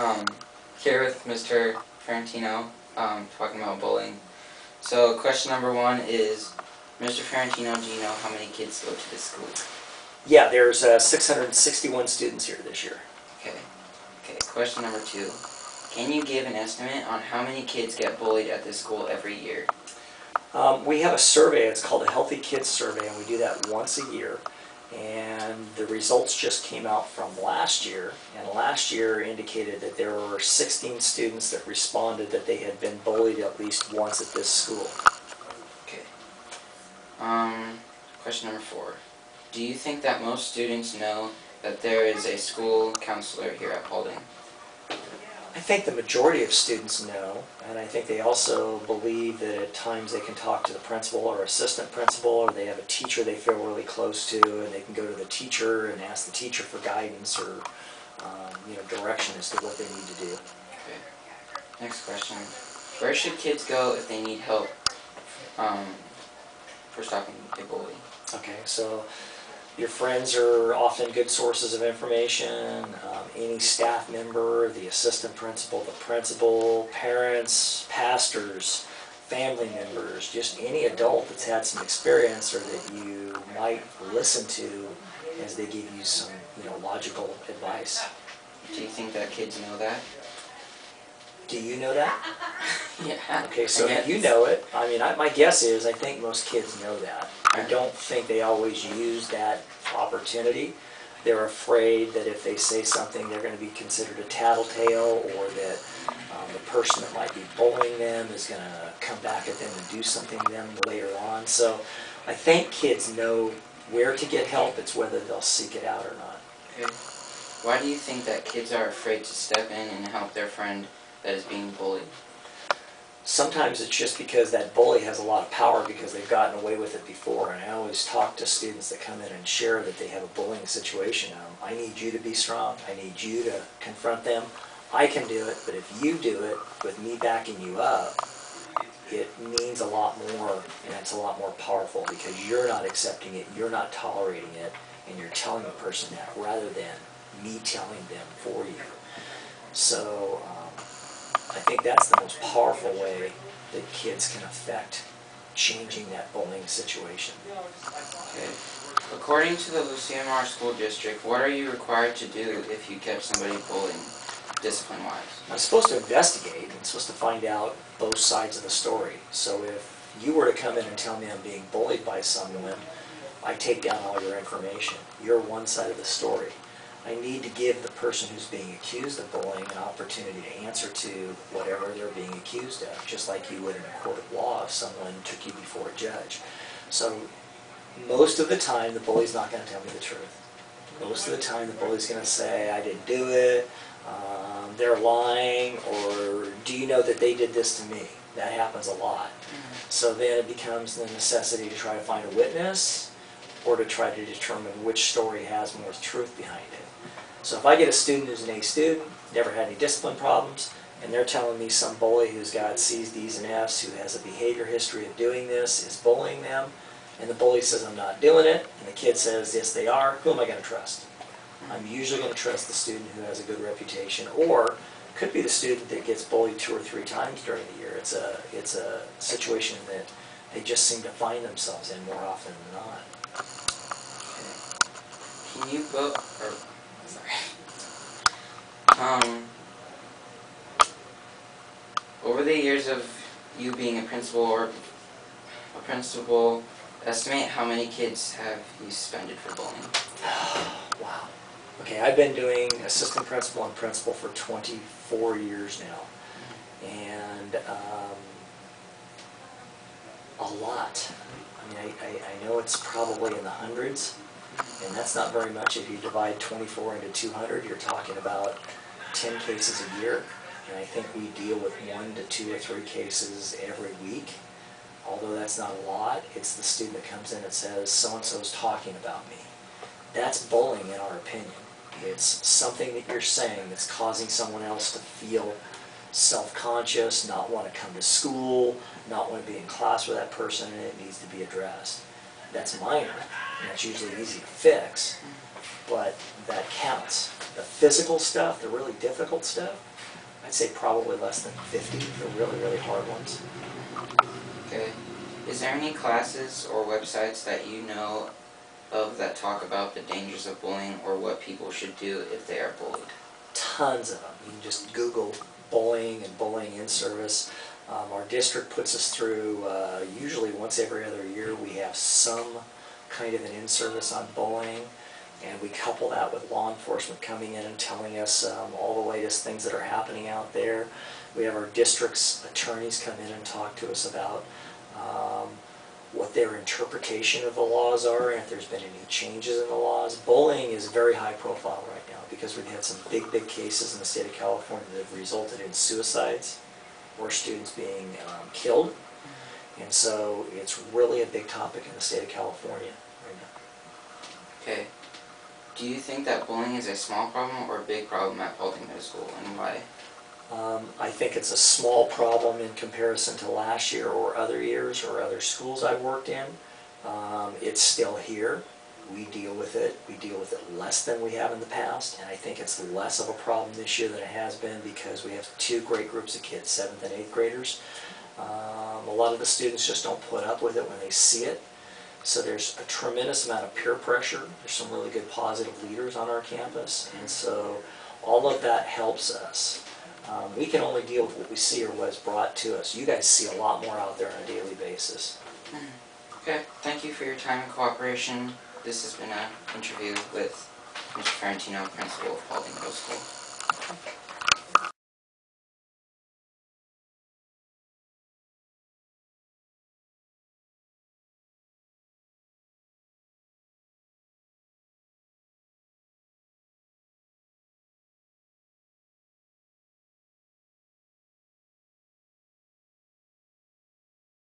Um, Here with Mr. Ferrantino, talking about bullying. So question number one is, Mr. Ferrantino, do you know how many kids go to this school? Yeah, there's 661 students here this year. Okay. Question number two. Can you give an estimate on how many kids get bullied at this school every year? We have a survey, it's called a Healthy Kids Survey, and we do that once a year. And the results just came out from last year, and last year indicated that there were 16 students that responded that they had been bullied at least once at this school. Okay. Question number four. Do you think that most students know that there is a school counselor here at Paulding? I think the majority of students know, and I think they also believe that at times they can talk to the principal or assistant principal, or they have a teacher they feel really close to, and they can go to the teacher and ask the teacher for guidance or direction as to what they need to do. Okay. Next question. Where should kids go if they need help for stopping a bully? Okay, so your friends are often good sources of information. Any staff member, the assistant principal, the principal, parents, pastors, family members, just any adult that's had some experience or that you might listen to as they give you some logical advice. Do you think that kids know that? Do you know that? Yeah. Okay, so if you know it, my guess is I think most kids know that. I don't think they always use that opportunity. They're afraid that if they say something, they're going to be considered a tattletale, or that the person that might be bullying them is going to come back at them and do something to them later on. So I think kids know where to get help. It's whether they'll seek it out or not. Okay. Why do you think that kids are afraid to step in and help their friend that is being bullied? Sometimes it's just because that bully has a lot of power because they've gotten away with it before. And I always talk to students that come in and share that they have a bullying situation. I need you to be strong. I need you to confront them. I can do it, but if you do it with me backing you up, it means a lot more, and it's a lot more powerful because you're not accepting it, you're not tolerating it, and you're telling the person that rather than me telling them for you. So I think that's the most powerful way that kids can affect changing that bullying situation. Okay. According to the Lucia School District, what are you required to do if you catch somebody bullying, discipline-wise? I'm supposed to investigate. I'm supposed to find out both sides of the story. So if you were to come in and tell me I'm being bullied by someone, I take down all your information. You're one side of the story. I need to give the person who's being accused of bullying an opportunity to answer to whatever they're being accused of, just like you would in a court of law if someone took you before a judge. So most of the time, the bully's not going to tell me the truth. Most of the time, the bully's going to say, I didn't do it, they're lying, or do you know that they did this to me? That happens a lot. So then it becomes the necessity to try to find a witness or to try to determine which story has more truth behind it. So if I get a student who's an A student, never had any discipline problems, and they're telling me some bully who's got C's, D's, and F's, who has a behavior history of doing this, is bullying them, and the bully says, I'm not doing it, and the kid says, yes, they are, who am I going to trust? I'm usually going to trust the student who has a good reputation, or could be the student that gets bullied 2 or 3 times during the year. It's a situation that they just seem to find themselves in more often than not. Can you go, over the years of you being a principal, estimate how many kids have you suspended for bullying? Wow. Okay, I've been doing assistant principal and principal for 24 years now, and a lot. I know it's probably in the hundreds, and that's not very much. If you divide 24 into 200, you're talking about 10 cases a year, and I think we deal with 1 to 2 or 3 cases every week. Although that's not a lot, it's the student that comes in and says, so-and-so's talking about me. That's bullying in our opinion. It's something that you're saying that's causing someone else to feel self-conscious, not want to come to school, not want to be in class with that person, and it needs to be addressed. That's minor. and that's usually easy to fix, but that counts. The physical stuff, the really difficult stuff, I'd say probably less than 50, the really, really hard ones. Okay. Is there any classes or websites that you know of that talk about the dangers of bullying or what people should do if they are bullied? Tons of them. You can just Google bullying and bullying in service. Our district puts us through, usually once every other year, we have some kind of an in-service on bullying, and we couple that with law enforcement coming in and telling us all the latest things that are happening out there. We have our district's attorneys come in and talk to us about what their interpretation of the laws are and if there's been any changes in the laws. Bullying is very high profile right now because we've had some big, big cases in the state of California that have resulted in suicides or students being killed. And so it's really a big topic in the state of California right now. Okay. Do you think that bullying is a small problem or a big problem at Paulding Middle School, and why? I think it's a small problem in comparison to last year or other years or other schools I've worked in. It's still here. We deal with it. We deal with it less than we have in the past, and I think it's less of a problem this year than it has been because we have two great groups of kids, 7th and 8th graders. A lot of the students just don't put up with it when they see it. So there's a tremendous amount of peer pressure. There's some really good positive leaders on our campus, and so all of that helps us. We can only deal with what we see or what is brought to us. You guys see a lot more out there on a daily basis. Okay, thank you for your time and cooperation. This has been an interview with Mr. Ferrantino, Principal of Paulding Middle School.